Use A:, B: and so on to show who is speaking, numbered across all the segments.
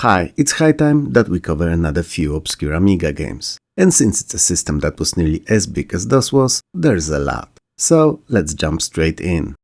A: Hi, it's high time that we cover another few obscure Amiga games. And since it's a system that was nearly as big as DOS was, there's a lot. So let's jump straight in.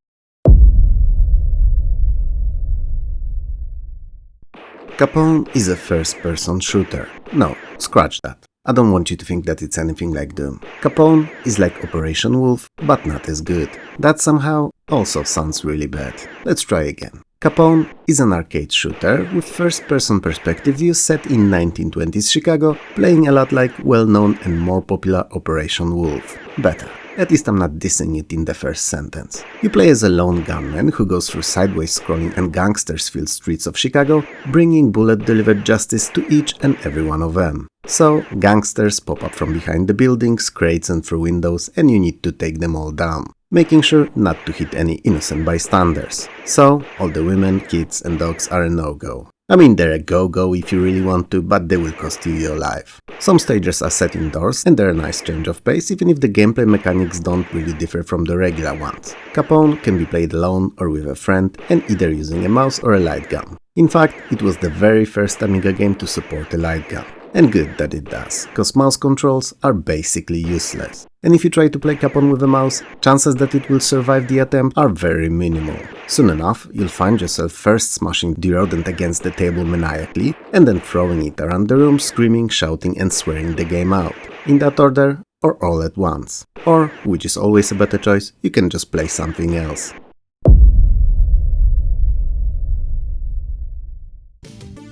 A: Capone is a first-person shooter. No, scratch that. I don't want you to think that it's anything like Doom. Capone is like Operation Wolf, but not as good. That somehow also sounds really bad. Let's try again. Capone is an arcade shooter with first-person perspective view set in 1920s Chicago, playing a lot like well-known and more popular Operation Wolf. Better. At least I'm not dissing it in the first sentence. You play as a lone gunman who goes through sideways scrolling and gangsters-filled streets of Chicago, bringing bullet-delivered justice to each and every one of them. So, gangsters pop up from behind the buildings, crates and through windows, and you need to take them all down, making sure not to hit any innocent bystanders. So, all the women, kids and dogs are a no-go. I mean, they're a go-go if you really want to, but they will cost you your life. Some stages are set indoors, and they're a nice change of pace, even if the gameplay mechanics don't really differ from the regular ones. Capone can be played alone or with a friend, and either using a mouse or a light gun. In fact, it was the very first Amiga game to support a light gun. And good that it does, cause mouse controls are basically useless. And if you try to play Capone with a mouse, chances that it will survive the attempt are very minimal. Soon enough, you'll find yourself first smashing the rodent against the table maniacally, and then throwing it around the room, screaming, shouting and swearing the game out. In that order, or all at once. Or, which is always a better choice, you can just play something else.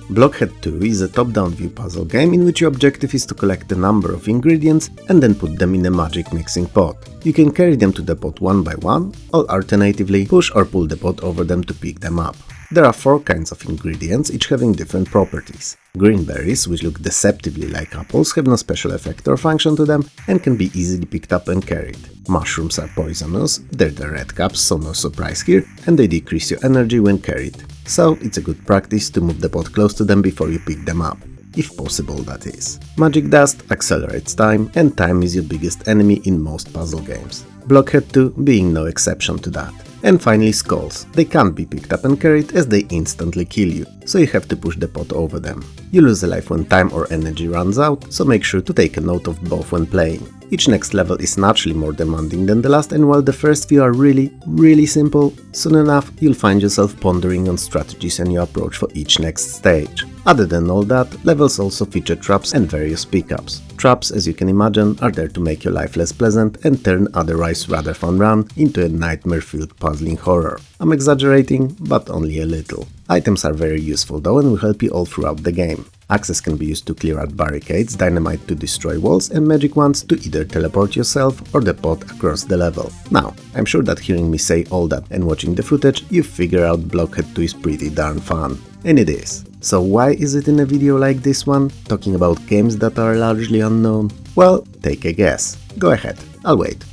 A: Blockhead II is a top-down view puzzle game in which your objective is to collect a number of ingredients and then put them in a magic mixing pot. You can carry them to the pot one by one, or alternatively push or pull the pot over them to pick them up. There are 4 kinds of ingredients, each having different properties. Green berries, which look deceptively like apples, have no special effect or function to them and can be easily picked up and carried. Mushrooms are poisonous, they're the red caps, so no surprise here, and they decrease your energy when carried. So it's a good practice to move the pot close to them before you pick them up. If possible, that is. Magic dust accelerates time, and time is your biggest enemy in most puzzle games. Blockhead II being no exception to that. And finally skulls. They can't be picked up and carried as they instantly kill you, so you have to push the pot over them. You lose a life when time or energy runs out, so make sure to take a note of both when playing. Each next level is naturally more demanding than the last, and while the first few are really simple, soon enough you'll find yourself pondering on strategies and your approach for each next stage. Other than all that, levels also feature traps and various pickups. Traps, as you can imagine, are there to make your life less pleasant and turn otherwise rather fun run into a nightmare-filled puzzling horror. I'm exaggerating, but only a little. Items are very useful though and will help you all throughout the game. Axes can be used to clear out barricades, dynamite to destroy walls, and magic wands to either teleport yourself or the pot across the level. Now, I'm sure that hearing me say all that and watching the footage, you figure out Blockhead II is pretty darn fun. And it is. So why is it in a video like this one, talking about games that are largely unknown? Well, take a guess. Go ahead, I'll wait.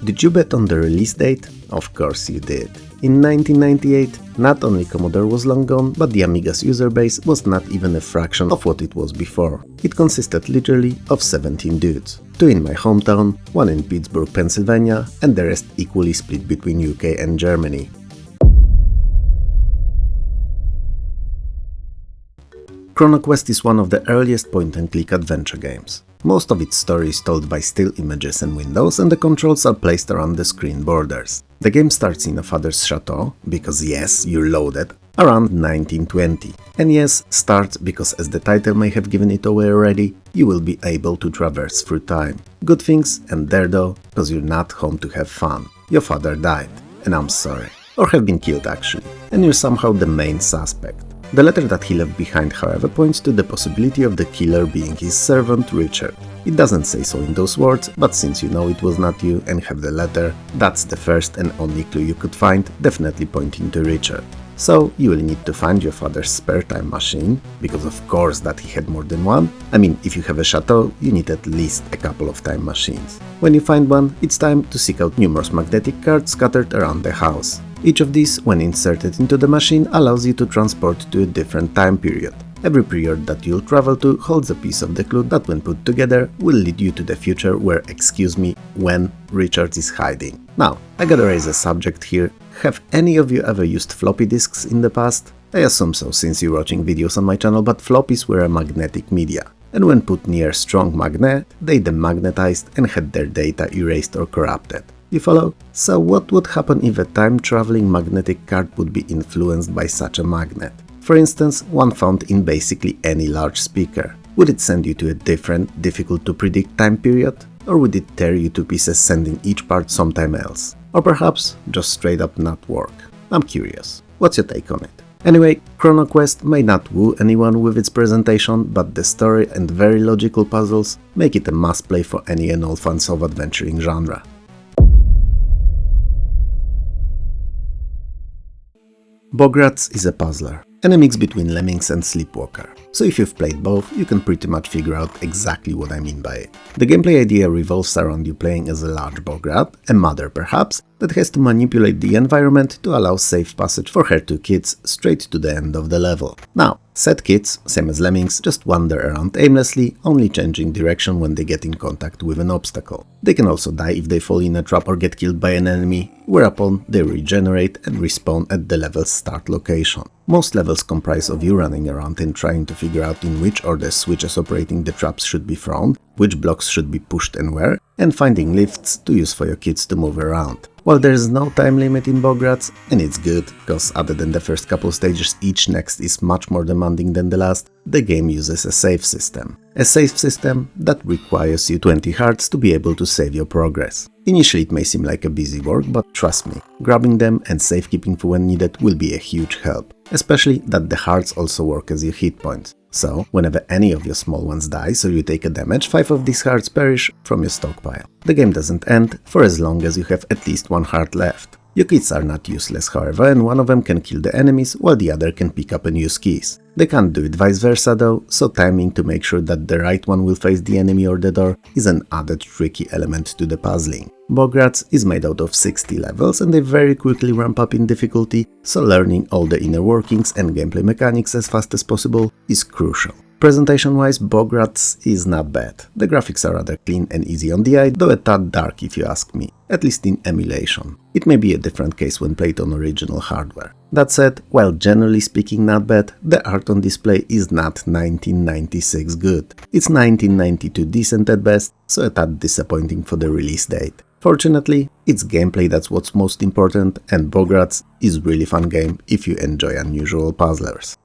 A: Did you bet on the release date? Of course you did. In 1998, not only Commodore was long gone, but the Amiga's user base was not even a fraction of what it was before. It consisted literally of 17 dudes. 2 in my hometown, 1 in Pittsburgh, Pennsylvania, and the rest equally split between UK and Germany. Chrono Quest is one of the earliest point-and-click adventure games. Most of its story is told by still images and windows, and the controls are placed around the screen borders. The game starts in a father's chateau, because yes, you're loaded, around 1920. And yes, starts because, as the title may have given it away already, you will be able to traverse through time. Good things, and there though, because you're not home to have fun. Your father died, and I'm sorry. Or have been killed actually, and you're somehow the main suspect. The letter that he left behind, however, points to the possibility of the killer being his servant Richard. It doesn't say so in those words, but since you know it was not you and have the letter, that's the first and only clue you could find, definitely pointing to Richard. So you will need to find your father's spare time machine, because of course that he had more than one. I mean, if you have a chateau, you need at least a couple of time machines. When you find one, it's time to seek out numerous magnetic cards scattered around the house. Each of these, when inserted into the machine, allows you to transport to a different time period. Every period that you'll travel to holds a piece of the clue that, when put together, will lead you to the future where, when Richard is hiding. Now, I gotta raise a subject here. Have any of you ever used floppy disks in the past? I assume so since you're watching videos on my channel, but floppies were a magnetic media, and when put near strong magnet, they demagnetized and had their data erased or corrupted. You follow? So what would happen if a time-traveling magnetic card would be influenced by such a magnet? For instance, one found in basically any large speaker. Would it send you to a different, difficult-to-predict time period? Or would it tear you to pieces, sending each part sometime else? Or perhaps just straight up not work? I'm curious. What's your take on it? Anyway, Chrono Quest may not woo anyone with its presentation, but the story and very logical puzzles make it a must-play for any and all fans of adventuring genre. Bograts is a puzzler, and a mix between Lemmings and Sleepwalker, so if you've played both, you can pretty much figure out exactly what I mean by it. The gameplay idea revolves around you playing as a large Bograt, a mother perhaps, that has to manipulate the environment to allow safe passage for her two kids straight to the end of the level. Now, said kids, same as Lemmings, just wander around aimlessly, only changing direction when they get in contact with an obstacle. They can also die if they fall in a trap or get killed by an enemy, whereupon they regenerate and respawn at the level's start location. Most levels comprise of you running around and trying to figure out in which order switches operating the traps should be thrown, which blocks should be pushed and where, and finding lifts to use for your kids to move around. While there is no time limit in Bograts, and it's good, because other than the first couple stages each next is much more demanding than the last, the game uses a save system. A save system that requires you 20 hearts to be able to save your progress. Initially it may seem like a busy work, but trust me, grabbing them and safekeeping for when needed will be a huge help, especially that the hearts also work as your hit points. So, whenever any of your small ones dies or you take a damage, 5 of these hearts perish from your stockpile. The game doesn't end for as long as you have at least 1 heart left. Your kids are not useless, however, and one of them can kill the enemies while the other can pick up and use keys. They can't do it vice versa though, so timing to make sure that the right one will face the enemy or the door is an added tricky element to the puzzling. Bograts is made out of 60 levels and they very quickly ramp up in difficulty, so learning all the inner workings and gameplay mechanics as fast as possible is crucial. Presentation-wise, Bograts is not bad. The graphics are rather clean and easy on the eye, though a tad dark if you ask me, at least in emulation. It may be a different case when played on original hardware. That said, while generally speaking not bad, the art on display is not 1996 good. It's 1992 decent at best, so a tad disappointing for the release date. Fortunately, it's gameplay that's what's most important, and Bograts is a really fun game if you enjoy unusual puzzlers.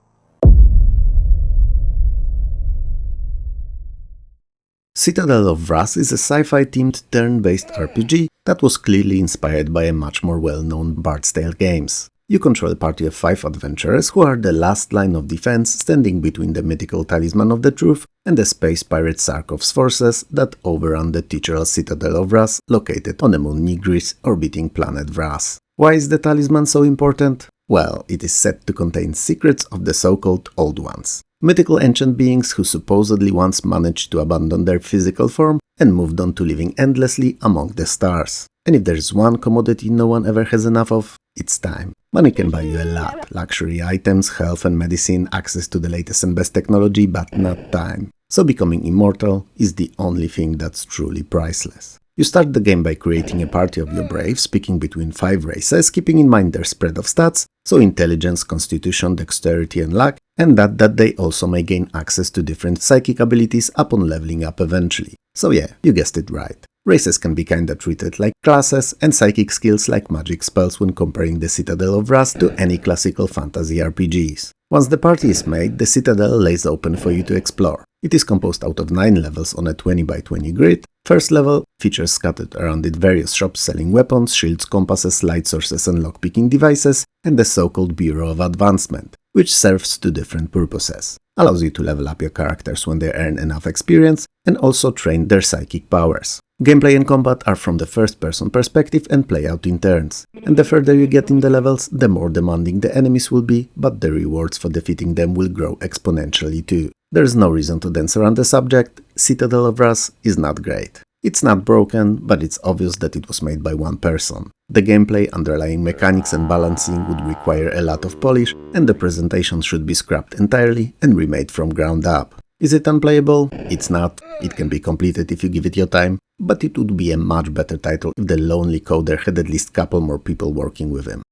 A: Citadel of Vras is a sci-fi themed turn-based RPG that was clearly inspired by a much more well-known Bard's Tale games. You control a party of 5 adventurers who are the last line of defense, standing between the mythical Talisman of the Truth and the space pirate Sarkov's forces that overrun the titular Citadel of Vras located on the moon Nigris orbiting planet Vras. Why is the talisman so important? Well, it is said to contain secrets of the so-called Old Ones. Mythical ancient beings who supposedly once managed to abandon their physical form and moved on to living endlessly among the stars. And if there's one commodity no one ever has enough of, it's time. Money can buy you a lot: luxury items, health and medicine, access to the latest and best technology, but not time. So becoming immortal is the only thing that's truly priceless. You start the game by creating a party of your braves, picking between 5 races, keeping in mind their spread of stats, so intelligence, constitution, dexterity and luck, and that they also may gain access to different psychic abilities upon leveling up eventually. So yeah, you guessed it right. Races can be kinda treated like classes, and psychic skills like magic spells when comparing the Citadel of Vras to any classical fantasy RPGs. Once the party is made, the Citadel lays open for you to explore. It is composed out of 9 levels on a 20 by 20 grid. First level features scattered around it various shops selling weapons, shields, compasses, light sources and lockpicking devices, and the so-called Bureau of Advancement, which serves 2 different purposes. Allows you to level up your characters when they earn enough experience, and also train their psychic powers. Gameplay and combat are from the first-person perspective and play out in turns, and the further you get in the levels, the more demanding the enemies will be, but the rewards for defeating them will grow exponentially too. There's no reason to dance around the subject. Citadel of Vras is not great. It's not broken, but it's obvious that it was made by one person. The gameplay, underlying mechanics and balancing would require a lot of polish, and the presentation should be scrapped entirely and remade from ground up. Is it unplayable? It's not. It can be completed if you give it your time, but it would be a much better title if the lonely coder had at least couple more people working with him.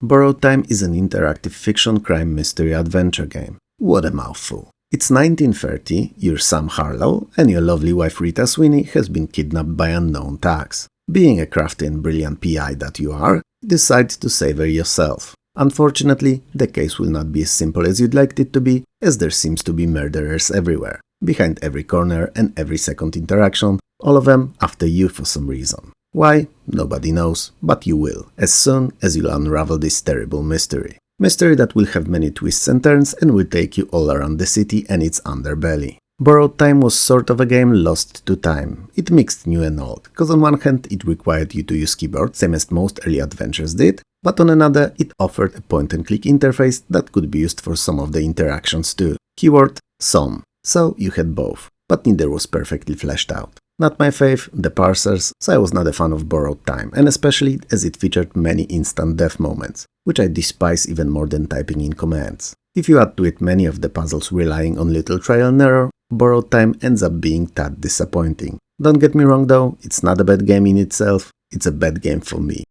A: Borrowed Time is an interactive fiction crime mystery adventure game. What a mouthful. It's 1930, you're Sam Harlow, and your lovely wife Rita Sweeney has been kidnapped by unknown thugs. Being a crafty and brilliant PI that you are, you decide to save her yourself. Unfortunately, the case will not be as simple as you'd like it to be, as there seems to be murderers everywhere, behind every corner and every second interaction, all of them after you for some reason. Why? Nobody knows, but you will, as soon as you'll unravel this terrible mystery. Mystery that will have many twists and turns and will take you all around the city and its underbelly. Borrowed Time was sort of a game lost to time. It mixed new and old, cause on one hand it required you to use keyboard, same as most early adventures did, but on another it offered a point-and-click interface that could be used for some of the interactions too. Keyword, some. So you had both, but neither was perfectly fleshed out. Not my fave, the parsers, so I was not a fan of Borrowed Time, and especially as it featured many instant death moments, which I despise even more than typing in commands. If you add to it many of the puzzles relying on little trial and error, Borrowed Time ends up being tad disappointing. Don't get me wrong though, it's not a bad game in itself, it's a bad game for me.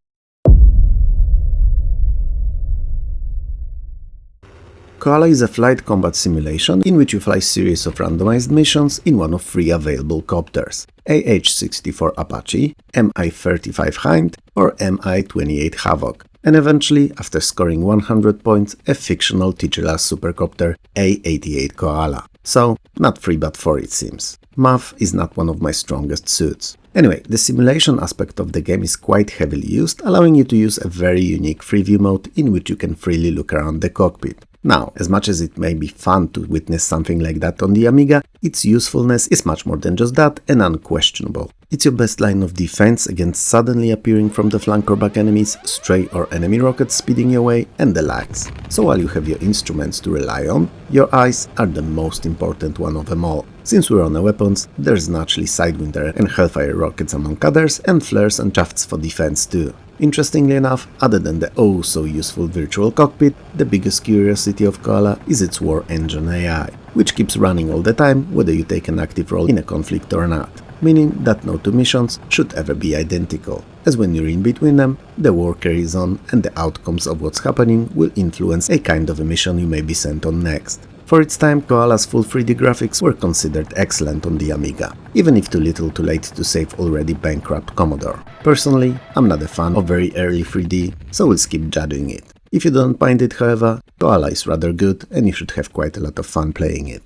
A: Coala is a flight combat simulation in which you fly a series of randomized missions in one of 3 available copters: AH-64 Apache, Mi-35 Hind, or Mi-28 Havoc, and eventually, after scoring 100 points, a fictional titular supercopter A-88 Coala. So, not 3 but 4 it seems. Math is not one of my strongest suits. Anyway, the simulation aspect of the game is quite heavily used, allowing you to use a very unique freeview mode in which you can freely look around the cockpit. Now, as much as it may be fun to witness something like that on the Amiga, its usefulness is much more than just that and unquestionable. It's your best line of defense against suddenly appearing from the flank or back enemies, stray or enemy rockets speeding your way, and the likes. So while you have your instruments to rely on, your eyes are the most important one of them all. Since we're on the weapons, there's naturally Sidewinder and Hellfire rockets among others, and flares and shafts for defense too. Interestingly enough, other than the oh-so-useful virtual cockpit, the biggest curiosity of Coala is its war engine AI, which keeps running all the time whether you take an active role in a conflict or not, meaning that no 2 missions should ever be identical, as when you're in between them, the war carries on and the outcomes of what's happening will influence a kind of a mission you may be sent on next. For its time, Coala's full 3D graphics were considered excellent on the Amiga, even if too little too late to save already bankrupt Commodore. Personally, I'm not a fan of very early 3D, so we'll skip judging it. If you don't mind it, however, Coala is rather good and you should have quite a lot of fun playing it.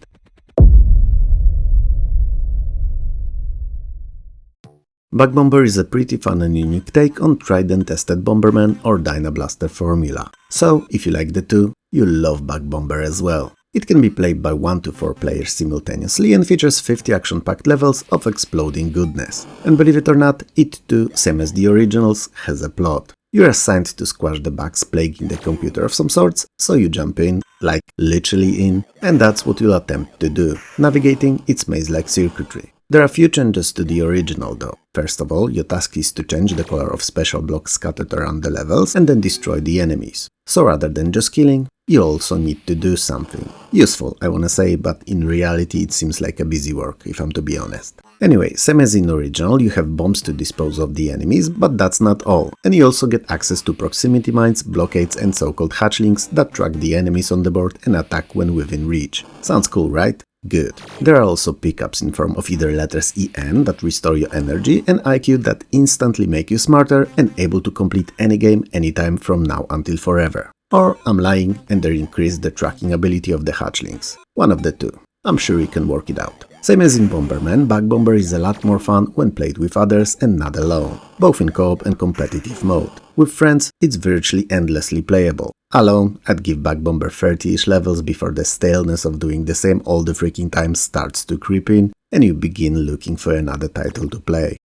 A: Bug Bomber is a pretty fun and unique take on tried and tested Bomberman or Dynablaster formula. So, if you like the two, you'll love Bug Bomber as well. It can be played by 1 to 4 players simultaneously and features 50 action-packed levels of exploding goodness. And believe it or not, it too, same as the originals, has a plot. You're assigned to squash the bugs plaguing the computer of some sorts, so you jump in, like literally in, and that's what you'll attempt to do, navigating its maze-like circuitry. There are few changes to the original though. First of all, your task is to change the color of special blocks scattered around the levels and then destroy the enemies. So rather than just killing, you also need to do something. Useful, I wanna say, but in reality it seems like a busy work, if I'm to be honest. Anyway, same as in original, you have bombs to dispose of the enemies, but that's not all, and you also get access to proximity mines, blockades and so-called hatchlings that track the enemies on the board and attack when within reach. Sounds cool, right? Good. There are also pickups in form of either letters EN that restore your energy and IQ that instantly make you smarter and able to complete any game anytime from now until forever. Or I'm lying and they increase the tracking ability of the hatchlings. One of the two. I'm sure you can work it out. Same as in Bomberman, Bug Bomber is a lot more fun when played with others and not alone, both in co-op and competitive mode. With friends, it's virtually endlessly playable. Alone, I'd give Bug Bomber 30-ish levels before the staleness of doing the same all the freaking time starts to creep in and you begin looking for another title to play.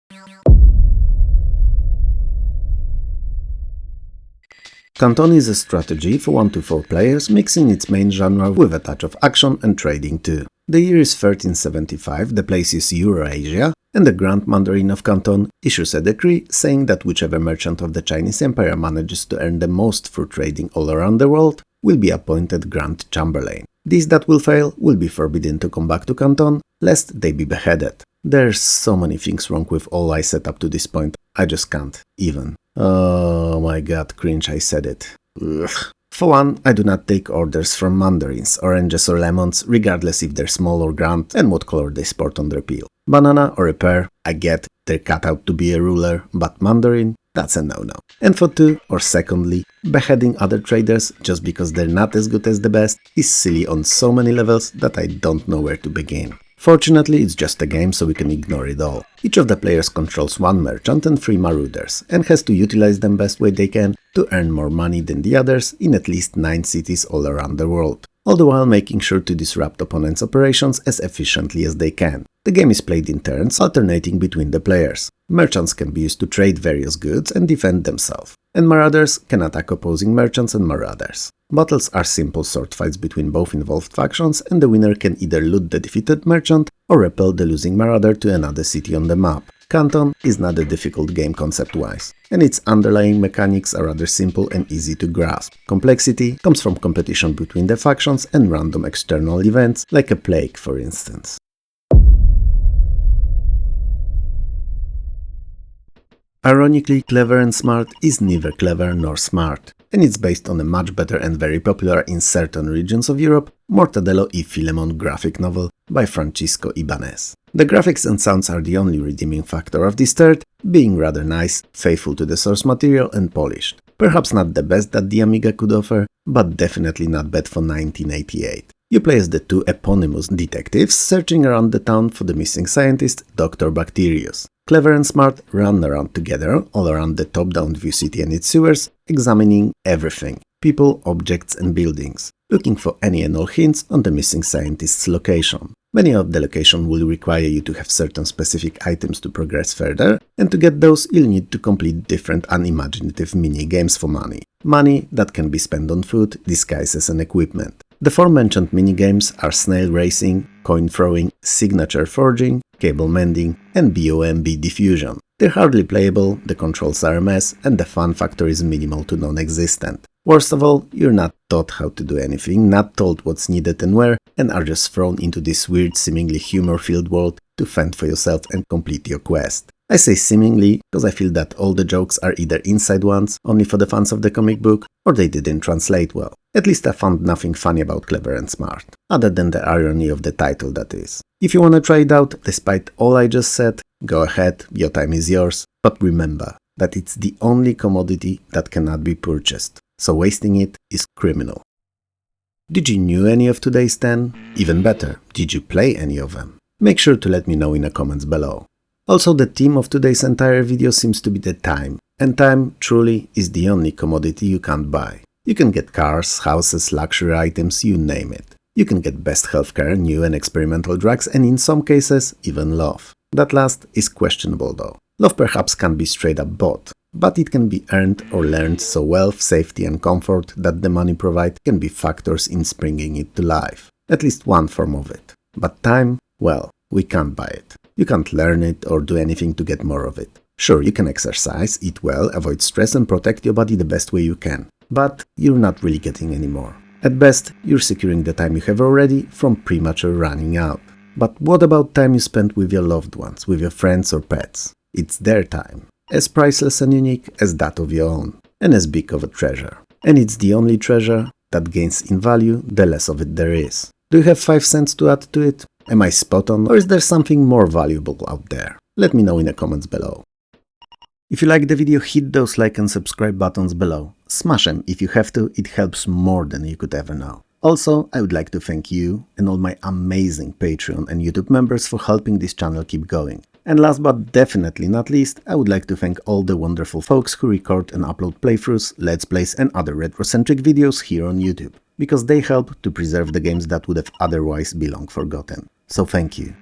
A: Canton is a strategy for 1 to 4 players, mixing its main genre with a touch of action and trading too. The year is 1375, the place is Eurasia, and the Grand Mandarin of Canton issues a decree saying that whichever merchant of the Chinese Empire manages to earn the most through trading all around the world will be appointed Grand Chamberlain. These that will fail will be forbidden to come back to Canton, lest they be beheaded. There's so many things wrong with all I set up to this point, I just can't, even. Oh my god, cringe, I said it. Ugh. For one, I do not take orders from mandarins, oranges or lemons, regardless if they're small or grand and what color they sport on their peel. Banana or a pear, I get they're cut out to be a ruler, but mandarin? That's a no-no. And for two, or secondly, beheading other traders just because they're not as good as the best is silly on so many levels that I don't know where to begin. Fortunately, it's just a game, so we can ignore it all. Each of the players controls one merchant and 3 marauders, and has to utilize them best way they can to earn more money than the others in at least 9 cities all around the world, all the while making sure to disrupt opponents' operations as efficiently as they can. The game is played in turns, alternating between the players. Merchants can be used to trade various goods and defend themselves, and marauders can attack opposing merchants and marauders. Battles are simple sword fights between both involved factions, and the winner can either loot the defeated merchant or repel the losing marauder to another city on the map. Canton is not a difficult game concept-wise, and its underlying mechanics are rather simple and easy to grasp. Complexity comes from competition between the factions and random external events, like a plague for instance. Ironically, Clever and Smart is neither clever nor smart, and it's based on a much better and very popular in certain regions of Europe Mortadelo y Filemon graphic novel by Francisco Ibanez. The graphics and sounds are the only redeeming factor of this third, being rather nice, faithful to the source material and polished. Perhaps not the best that the Amiga could offer, but definitely not bad for 1988. You play as the 2 eponymous detectives searching around the town for the missing scientist, Dr. Bacterius. Clever and Smart run around together, all around the top-down view city and its sewers, examining everything – people, objects and buildings, looking for any and all hints on the missing scientist's location. Many of the locations will require you to have certain specific items to progress further, and to get those you'll need to complete different unimaginative mini-games for money. Money that can be spent on food, disguises and equipment. The aforementioned minigames are snail racing, coin throwing, signature forging, cable mending, and BOMB diffusion. They're hardly playable, the controls are a mess, and the fun factor is minimal to non-existent. Worst of all, you're not taught how to do anything, not told what's needed and where, and are just thrown into this weird, seemingly humor-filled world to fend for yourself and complete your quest. I say seemingly because I feel that all the jokes are either inside ones, only for the fans of the comic book, or they didn't translate well. At least I found nothing funny about Clever and Smart, other than the irony of the title, that is. If you wanna try it out, despite all I just said, go ahead, your time is yours, but remember that it's the only commodity that cannot be purchased, so wasting it is criminal. Did you know any of today's 10? Even better, did you play any of them? Make sure to let me know in the comments below. Also, the theme of today's entire video seems to be the time, and time truly is the only commodity you can't buy. You can get cars, houses, luxury items, you name it. You can get best healthcare, new and experimental drugs, and in some cases, even love. That last is questionable though. Love perhaps can't be straight up bought, but it can be earned or learned, so wealth, safety and comfort that the money provides can be factors in bringing it to life. At least one form of it. But time, well, we can't buy it. You can't learn it or do anything to get more of it. Sure, you can exercise, eat well, avoid stress and protect your body the best way you can. But you're not really getting any more. At best, you're securing the time you have already from premature running out. But what about time you spent with your loved ones, with your friends or pets? It's their time. As priceless and unique as that of your own. And as big of a treasure. And it's the only treasure that gains in value the less of it there is. Do you have 5 cents to add to it? Am I spot on, or is there something more valuable out there? Let me know in the comments below. If you liked the video, hit those like and subscribe buttons below. Smash them if you have to, it helps more than you could ever know. Also, I would like to thank you and all my amazing Patreon and YouTube members for helping this channel keep going. And last but definitely not least, I would like to thank all the wonderful folks who record and upload playthroughs, let's plays and other retro-centric videos here on YouTube, because they help to preserve the games that would have otherwise be long forgotten. So thank you.